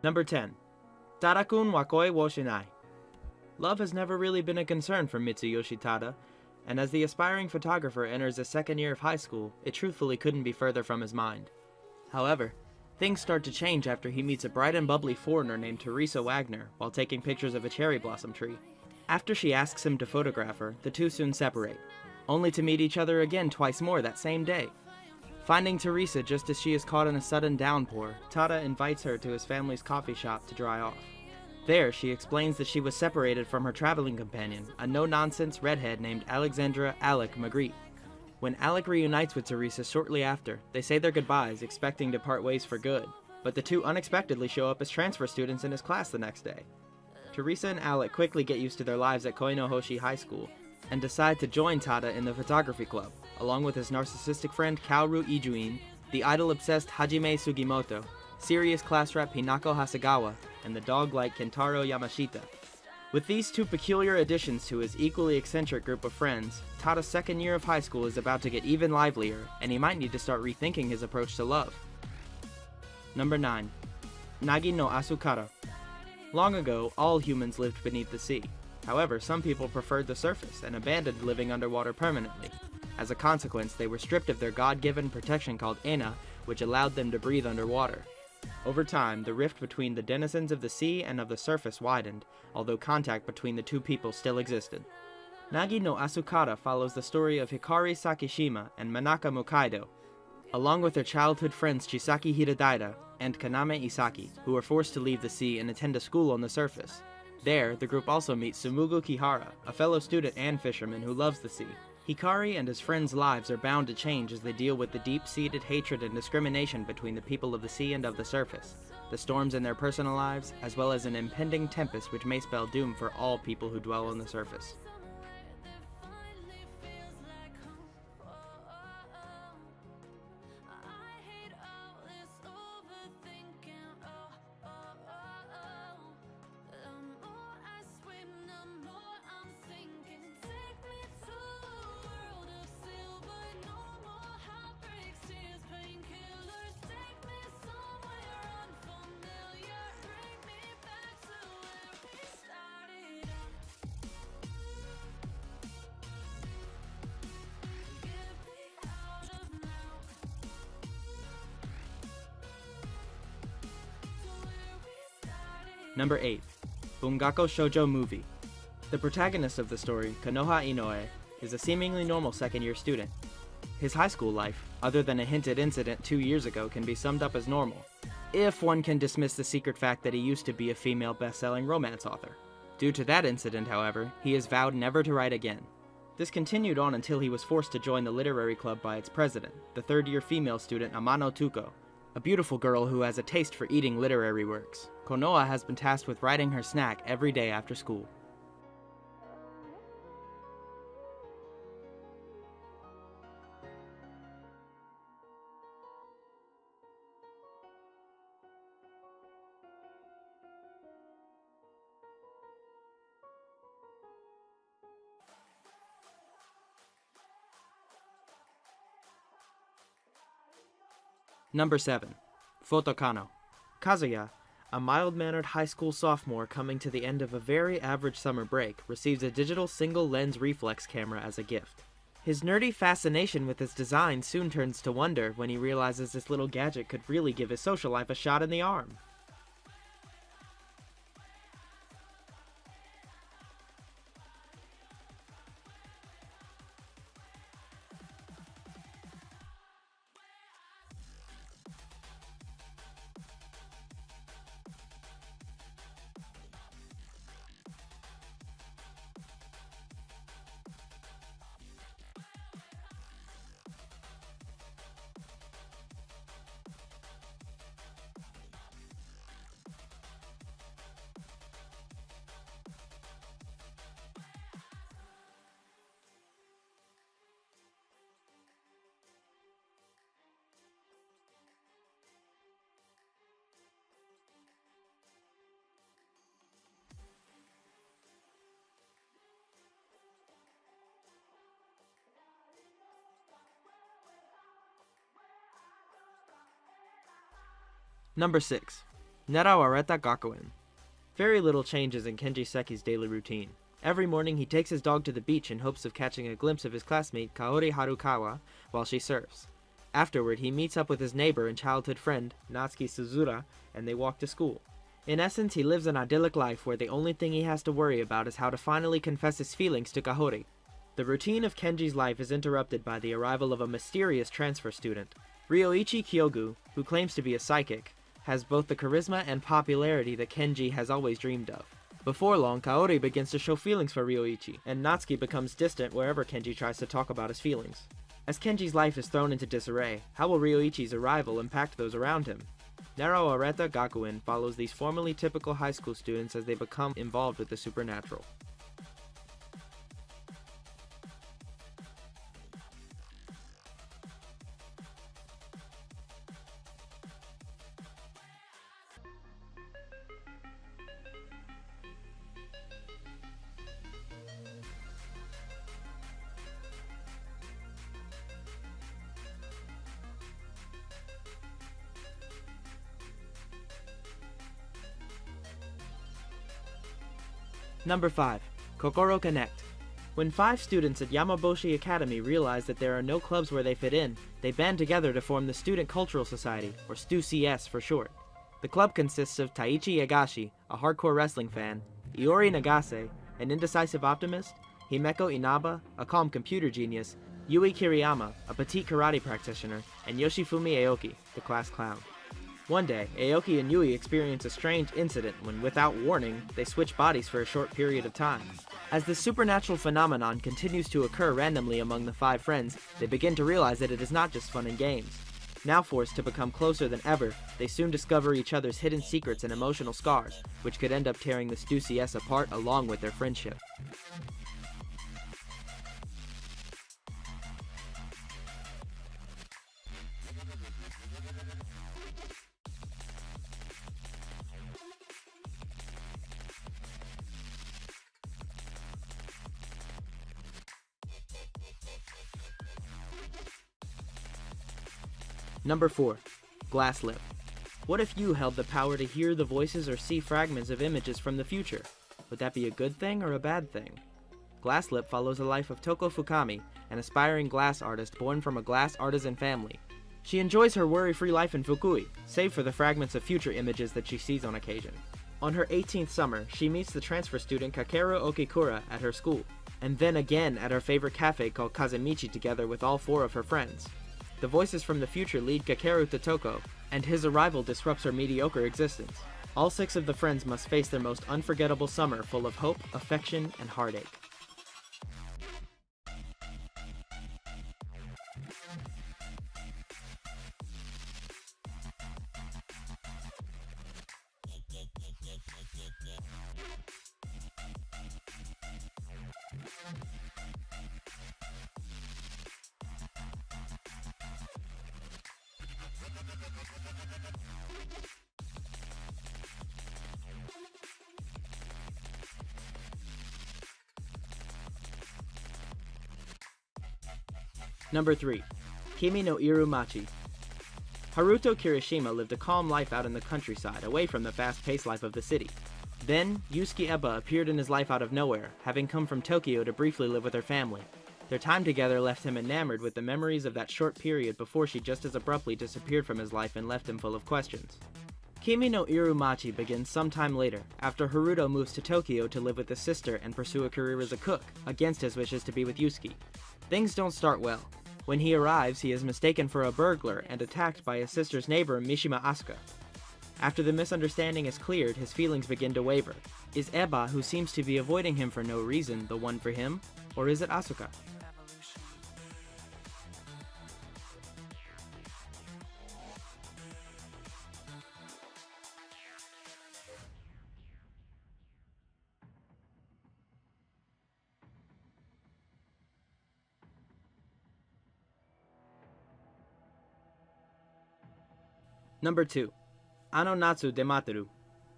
Number 10. Tarakun wakoi wo shinai. Love has never really been a concern for Mitsuyoshi Tada, and as the aspiring photographer enters his second year of high school, it truthfully couldn't be further from his mind. However, things start to change after he meets a bright and bubbly foreigner named Teresa Wagner while taking pictures of a cherry blossom tree. After she asks him to photograph her, the two soon separate, only to meet each other again twice more that same day. Finding Teresa just as she is caught in a sudden downpour, Tada invites her to his family's coffee shop to dry off. There, she explains that she was separated from her traveling companion, a no-nonsense redhead named Alexandra Alec Magritte. When Alec reunites with Teresa shortly after, they say their goodbyes, expecting to part ways for good, but the two unexpectedly show up as transfer students in his class the next day. Teresa and Alec quickly get used to their lives at Koinohoshi High School, and decide to join Tada in the photography club, along with his narcissistic friend Kaoru Ijuin, the idol-obsessed Hajime Sugimoto, serious class rep Hinako Hasegawa, and the dog-like Kentaro Yamashita. With these two peculiar additions to his equally eccentric group of friends, Tada's second year of high school is about to get even livelier, and he might need to start rethinking his approach to love. Number 9. Nagi no Asukara. Long ago, all humans lived beneath the sea. However, some people preferred the surface and abandoned living underwater permanently. As a consequence, they were stripped of their God-given protection called Ena, which allowed them to breathe underwater. Over time, the rift between the denizens of the sea and of the surface widened, although contact between the two people still existed. Nagi no Asukara follows the story of Hikari Sakishima and Manaka Mukaido, along with their childhood friends Chisaki Hiradaira and Kaname Isaki, who were forced to leave the sea and attend a school on the surface. There, the group also meets Sumugu Kihara, a fellow student and fisherman who loves the sea. Hikari and his friends' lives are bound to change as they deal with the deep-seated hatred and discrimination between the people of the sea and of the surface, the storms in their personal lives, as well as an impending tempest which may spell doom for all people who dwell on the surface. Number 8. Bungako Shoujo Movie. The protagonist of the story, Konoha Inoue, is a seemingly normal second-year student. His high school life, other than a hinted incident 2 years ago, can be summed up as normal, if one can dismiss the secret fact that he used to be a female best-selling romance author. Due to that incident, however, he has vowed never to write again. This continued on until he was forced to join the literary club by its president, the third-year female student Amano Tuko, a beautiful girl who has a taste for eating literary works. Konoha has been tasked with writing her snack every day after school. Number 7. Photokano. Kazuya, a mild-mannered high school sophomore coming to the end of a very average summer break, receives a digital single-lens reflex camera as a gift. His nerdy fascination with its design soon turns to wonder when he realizes this little gadget could really give his social life a shot in the arm. Number 6. Nera Areta Gakuen. Very little changes in Kenji Seki's daily routine. Every morning he takes his dog to the beach in hopes of catching a glimpse of his classmate Kaori Harukawa while she surfs. Afterward, he meets up with his neighbor and childhood friend, Natsuki Suzura, and they walk to school. In essence, he lives an idyllic life where the only thing he has to worry about is how to finally confess his feelings to Kahori. The routine of Kenji's life is interrupted by the arrival of a mysterious transfer student. Ryoichi Kyogu, who claims to be a psychic, has both the charisma and popularity that Kenji has always dreamed of. Before long, Kaori begins to show feelings for Ryoichi, and Natsuki becomes distant wherever Kenji tries to talk about his feelings. As Kenji's life is thrown into disarray, how will Ryoichi's arrival impact those around him? Nero Areta Gakuen follows these formerly typical high school students as they become involved with the supernatural. Number 5. Kokoro Connect. When 5 students at Yamaboshi Academy realize that there are no clubs where they fit in, they band together to form the Student Cultural Society, or STU-CS for short. The club consists of Taichi Yagashi, a hardcore wrestling fan, Iori Nagase, an indecisive optimist, Himeko Inaba, a calm computer genius, Yui Kiriyama, a petite karate practitioner, and Yoshifumi Aoki, the class clown. One day, Aoki and Yui experience a strange incident when, without warning, they switch bodies for a short period of time. As this supernatural phenomenon continues to occur randomly among the 5 friends, they begin to realize that it is not just fun and games. Now forced to become closer than ever, they soon discover each other's hidden secrets and emotional scars, which could end up tearing the STU-CS apart along with their friendship. Number 4. Glass Lip. What if you held the power to hear the voices or see fragments of images from the future? Would that be a good thing or a bad thing? Glass Lip follows the life of Toko Fukami, an aspiring glass artist born from a glass artisan family. She enjoys her worry-free life in Fukui, save for the fragments of future images that she sees on occasion. On her 18th summer, she meets the transfer student Kakeru Okikura at her school, and then again at her favorite cafe called Kazemichi together with all 4 of her friends. The voices from the future lead Kakeru to Toko, and his arrival disrupts her mediocre existence. All 6 of the friends must face their most unforgettable summer full of hope, affection, and heartache. Number 3. Kimi no Irumachi. Haruto Kirishima lived a calm life out in the countryside, away from the fast-paced life of the city. Then, Yusuke Eba appeared in his life out of nowhere, having come from Tokyo to briefly live with her family. Their time together left him enamored with the memories of that short period before she just as abruptly disappeared from his life and left him full of questions. Kimi no Irumachi begins sometime later, after Haruto moves to Tokyo to live with his sister and pursue a career as a cook, against his wishes to be with Yusuke. Things don't start well. When he arrives, he is mistaken for a burglar and attacked by his sister's neighbor, Mishima Asuka. After the misunderstanding is cleared, his feelings begin to waver. Is Eba, who seems to be avoiding him for no reason, the one for him? Or is it Asuka? Number 2. Ano Natsu Demateru.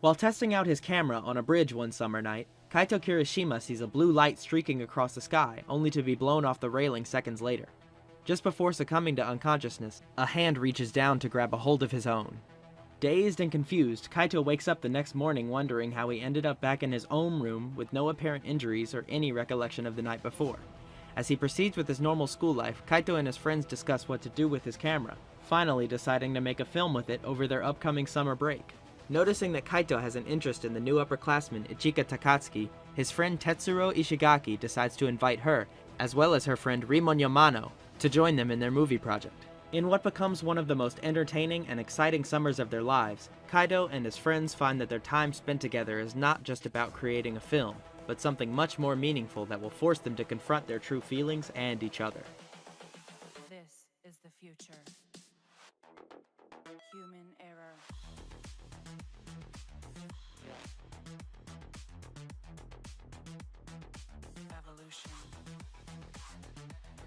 While testing out his camera on a bridge one summer night, Kaito Kirishima sees a blue light streaking across the sky, only to be blown off the railing seconds later. Just before succumbing to unconsciousness, a hand reaches down to grab a hold of his own. Dazed and confused, Kaito wakes up the next morning wondering how he ended up back in his own room with no apparent injuries or any recollection of the night before. As he proceeds with his normal school life, Kaito and his friends discuss what to do with his camera, finally deciding to make a film with it over their upcoming summer break. Noticing that Kaito has an interest in the new upperclassman Ichika Takatsuki, his friend Tetsuro Ishigaki decides to invite her, as well as her friend Rimon Yamano, to join them in their movie project. In what becomes one of the most entertaining and exciting summers of their lives, Kaito and his friends find that their time spent together is not just about creating a film, but something much more meaningful that will force them to confront their true feelings and each other. This is the future. Human error. Evolution.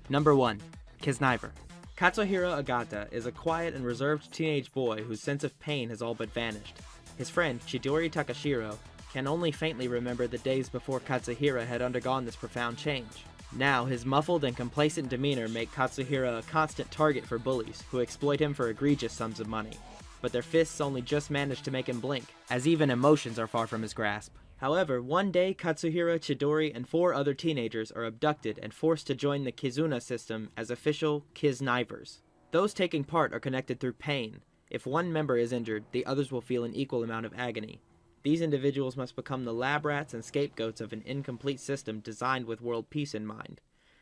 Number 1. Kiznaiver. Katsuhiro Agata is a quiet and reserved teenage boy whose sense of pain has all but vanished. His friend, Chidori Takashiro, can only faintly remember the days before Katsuhiro had undergone this profound change. Now, his muffled and complacent demeanor make Katsuhiro a constant target for bullies, who exploit him for egregious sums of money. But their fists only just manage to make him blink, as even emotions are far from his grasp. However, one day Katsuhiro, Chidori, and 4 other teenagers are abducted and forced to join the Kizuna system as official Kiznaivers. Those taking part are connected through pain. If one member is injured, the others will feel an equal amount of agony. These individuals must become the lab rats and scapegoats of an incomplete system designed with world peace in mind.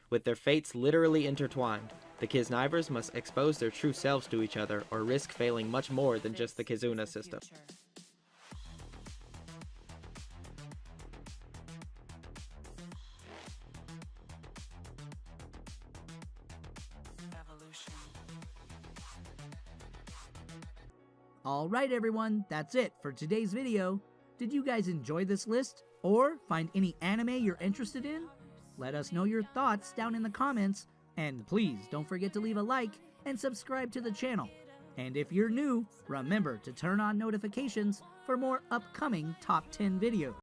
With their fates literally intertwined, the Kiznaivers must expose their true selves to each other or risk failing much more than just the Kizuna system. Alright everyone, that's it for today's video. Did you guys enjoy this list? Or find any anime you're interested in? Let us know your thoughts down in the comments, and please don't forget to leave a like and subscribe to the channel. And if you're new, remember to turn on notifications for more upcoming top 10 videos.